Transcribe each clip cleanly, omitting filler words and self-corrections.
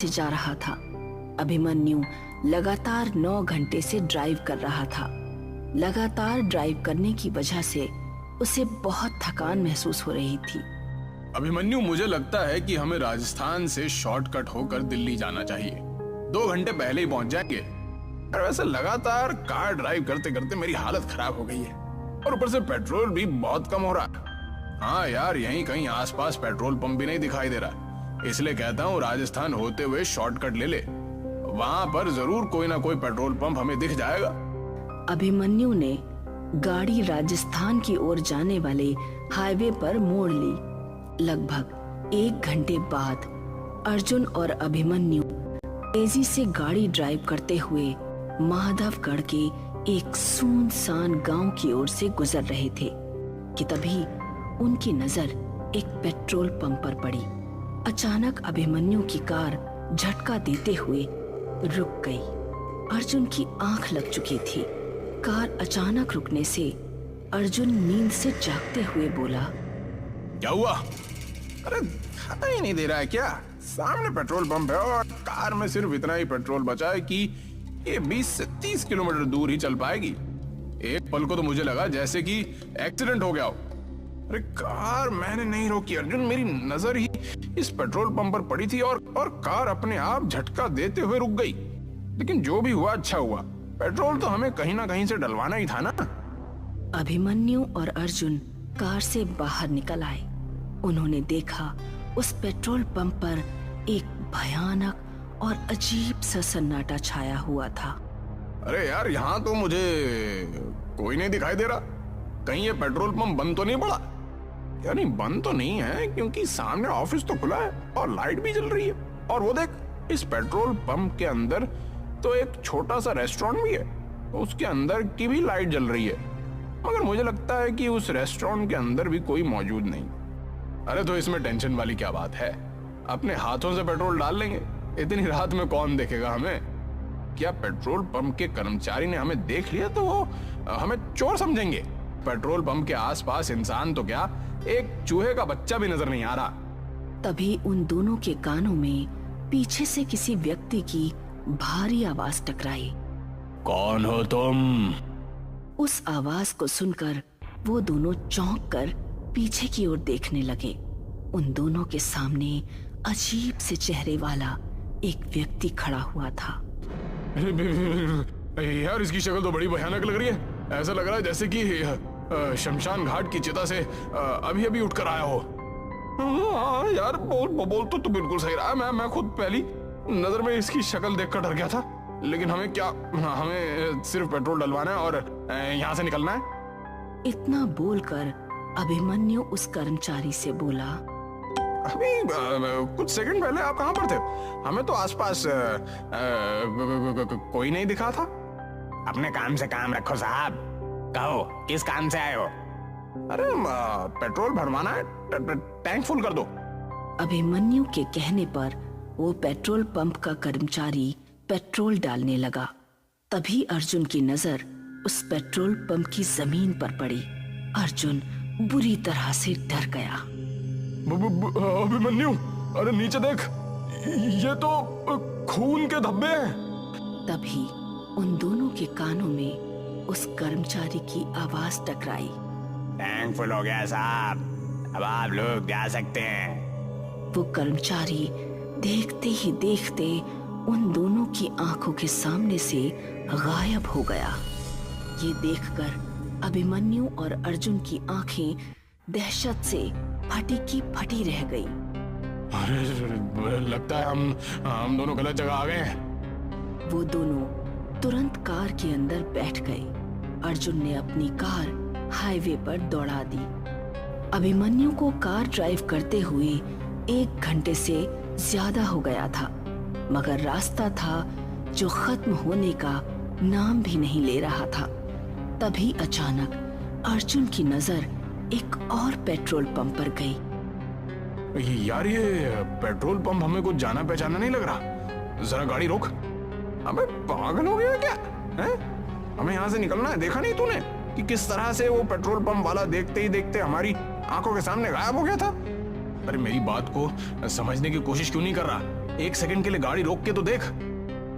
से जा रहा था। अभिमन्यु लगातार 9 घंटे से ड्राइव कर रहा था। लगातार ड्राइव करने की वजह से उसे बहुत थकान महसूस हो रही थी। अभिमन्यु, मुझे लगता है कि हमें राजस्थान से शॉर्टकट होकर दिल्ली जाना चाहिए। 2 घंटे पहले ही पहुंच जाएंगे। और वैसे लगातार कार ड्राइव करते करते मेरी हालत खराब हो गई है और ऊपर से पेट्रोल भी बहुत कम हो रहा है। हाँ यार, यहीं कहीं आसपास पेट्रोल पंप भी नहीं दिखाई दे रहा, इसलिए कहता हूँ राजस्थान होते हुए शॉर्टकट ले ले। वहां पर जरूर कोई ना कोई पेट्रोल पंप हमें दिख जाएगा। अभिमन्यु ने गाड़ी राजस्थान की ओर जाने वाले हाईवे पर मोड़ ली। लगभग 1 घंटे बाद अर्जुन और अभिमन्यु तेजी से गाड़ी ड्राइव करते हुए माधवगढ़ के एक सुनसान गांव की ओर से गुजर रहे थे कि तभी उनकी नजर एक पेट्रोल पंप पर पड़ी। अचानक अभिमन्यु की कार झटका देते हुए रुक गई। अर्जुन की आंख लग चुकी थी। कार अचानक रुकने से अर्जुन नींद से जागते हुए बोला, क्या हुआ? अरे दिखाई ही नहीं दे रहा है क्या? सामने पेट्रोल पंप है और कार में सिर्फ इतना ही पेट्रोल बचा है कि ये 20 से 30 किलोमीटर दूर ही चल पाएगी। एक पल को तो मुझे लगा जैसे कि एक्सीडेंट हो गया हो। अरे कार मैंने नहीं रोकी अर्जुन, मेरी नजर ही इस पेट्रोल पंप पर पड़ी थी और कार अपने आप झटका देते हुए रुक गई। लेकिन जो भी हुआ अच्छा हुआ, पेट्रोल तो हमें कहीं ना कहीं से डलवाना ही था ना। अभिमन्यु और अर्जुन कार से बाहर निकल आए। उन्होंने देखा उस पेट्रोल पंप पर एक भयानक और अजीब सा सन्नाटा छाया हुआ था। अरे यार, यहाँ तो मुझे कोई नहीं दिखाई दे रहा। कहीं ये पेट्रोल पंप बंद तो नहीं पड़ा? यानी बंद तो नहीं है, क्योंकि सामने ऑफिस तो खुला है और लाइट भी जल रही है। और वो देख, इस पेट्रोल पंप के अंदर तो एक छोटा सा रेस्टोरेंट भी है, उसके अंदर की भी लाइट जल रही है। मगर मुझे लगता है कि उस रेस्टोरेंट के अंदर भी कोई मौजूद नहीं। अरे तो इसमें टेंशन वाली क्या बात है? अपने हाथों से पेट्रोल डाल लेंगे। इतनी रात में कौन देखेगा हमें? क्या पेट्रोल पंप के कर्मचारी ने हमें देख लिया तो वो हमें चोर समझेंगे? पेट्रोल पंप के आसपास इंसान तो क्या, एक चूहे का बच्चा भी नजर नहीं आ रहा। तभी उन दोनों के कानों में पीछे से किसी व्यक्ति की भारी आवाज टकराई। कौन हो तुम? उस आवाज को सुनकर वो दोनों चौंक कर पीछे की ओर देखने लगे। उन दोनों के सामने अजीब से चेहरे वाला एक व्यक्ति खड़ा हुआ था। यार, इसकी शक्ल तो बड़ी भयानक लग रही है। ऐसा लग रहा है जैसे कि शमशान घाट की चिता से अभी अभी उठकर आया हो। हाँ यार, बोल तो बिल्कुल सही रहा है। मैं खुद पहली नजर में इसकी शक्ल देखकर डर गया था। लेकिन हमें क्या, हमें सिर्फ पेट्रोल डलवाना है और यहाँ से निकलना है। इतना बोलकर अभिमन्यु उस कर्मचारी से बोला, अभी कुछ सेकंड पहले आप कहाँ पर थे? हमें तो आसपास कोई नहीं दिखा था। अपने काम से काम रखो साहब। कहो, किस काम से आए हो? अरे पेट्रोल भरवाना है, टैंक फुल कर दो। अभिमन्यु के कहने पर वो पेट्रोल पंप का कर्मचारी पेट्रोल डालने लगा। तभी अर्जुन की नजर उस पेट्रोल पंप की जमीन पर पड़ी। अर्जुन बुरी तरह से डर गया। अभिमन्यु, अरे नीचे देख, ये तो खून के धब्बे हैं। तभी उन दोनों के कानों में उस कर्मचारी की आवाज टकराई। टैंक फुल हो गया साहब, अब आप लोग जा सकते हैं। वो कर्मचारी देखते ही देखते उन दोनों की आंखों के सामने से गायब हो गया। ये देखकर अभिमन्यु और अर्जुन की आंखें दहशत से फटी की फटी रह गई। अरे लगता है हम दोनों गलत जगह आ गए हैं। वो दोनों तुरंत कार के अंदर बैठ गए। अर्जुन ने अपनी कार हाईवे पर दौड़ा दी। अभिमन्यु को कार ड्राइव करते हुए 1 घंटे से ज्यादा हो गया था, मगर रास्ता था जो खत्म होने का नाम भी नहीं ले रहा था। तभी अचानक अर्जुन की नजर एक और पेट्रोल पंप पर गई। यार, ये पेट्रोल पंप हमें कुछ जाना पहचाना नहीं लग रहा। जरा गाड़ी रोक। अबे पागल हो गया क्या है? हमें यहाँ से निकलना है। देखा नहीं तूने कि किस तरह से वो पेट्रोल पंप वाला देखते ही देखते हमारी आंखों के सामने गायब हो गया था? अरे मेरी बात को समझने की कोशिश क्यों नहीं कर रहा? एक सेकंड के लिए गाड़ी रोक के तो देख।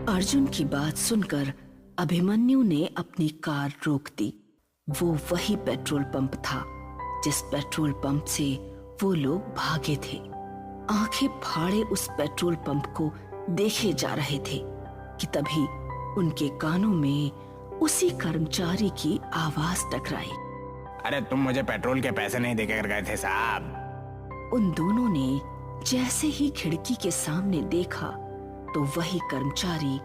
अर्जुन की बात सुनकर अभिमन्यु ने अपनी कार रोक दी। वो वही पेट्रोल पंप था जिस पेट्रोल पंप से वो लोग भागे थे। आंखें फाड़े उस पेट्रोल पंप को देखे जा रहे थे कि तभी उनके कानों में उसी कर्मचारी की आवाज टकराई। अरे तुम मुझे पेट्रोल के पैसे नहीं देकर गए थे साहब। उन दोनों ने जैसे ही खिड़की के सामने देखा तो वही कर्मचारी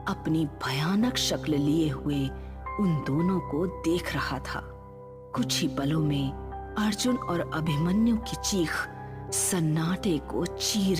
अपनी भयानक शक्ल लिए हुए उन दोनों को देख रहा था। कुछ ही पलों में अर्जुन और अभिमन्यु की चीख सन्नाटे को चीर